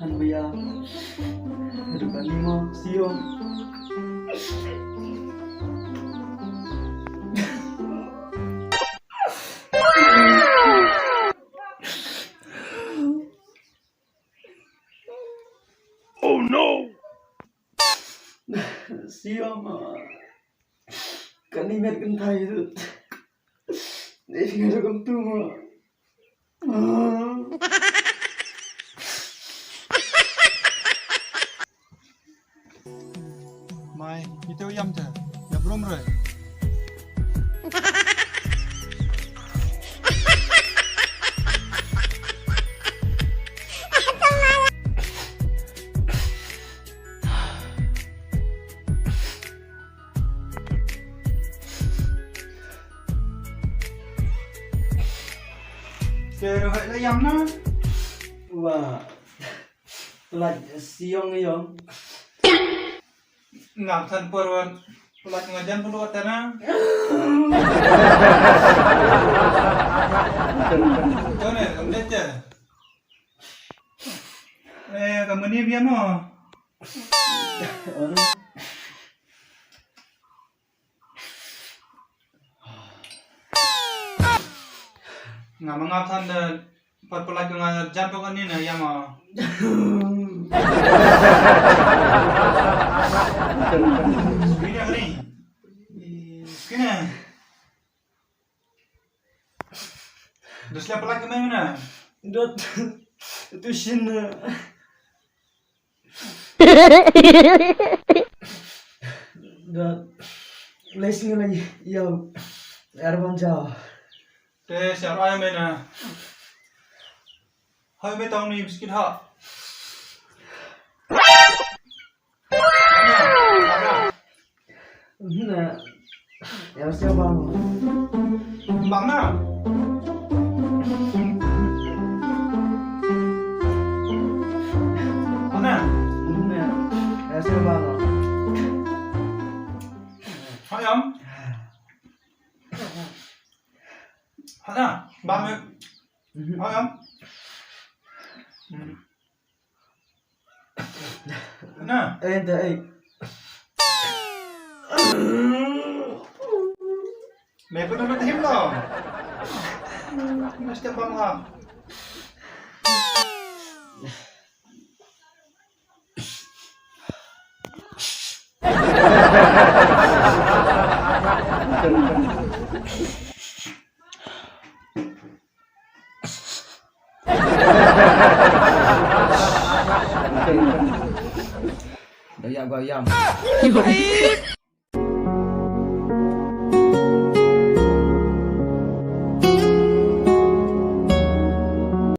Han bây giờ được bạn đi ngon siêu. Oh no! Siêu mà cái này mệt cần thầy rồi để nghe được công tu mà. Mai, itu yam je. Ya belum re. Kêu vậy là yam nó. Và lại siêu nghe không? Ngam than perwan. Pelat ngajan perlu atana. Kau ni, kamu lihat je. Kamu ni biar mo. Ngam than pelat ngajan tu kan ni na ya mo. Sini apa ni? Sini. Dah siap lagi mana? Đốt tôi xin đốt lấy xin cái này yêu Erwan chào. Teh siap ayam mana? Hai betang ni biskit ha. Nè em siêu băng Bang na. Mana? nè em siêu băng Ayam. Mana? Bang me. Ayam. Mana? Ente ấy Mẹ có nói thêm đâu? Nó sẽ băng à? Đấy, vào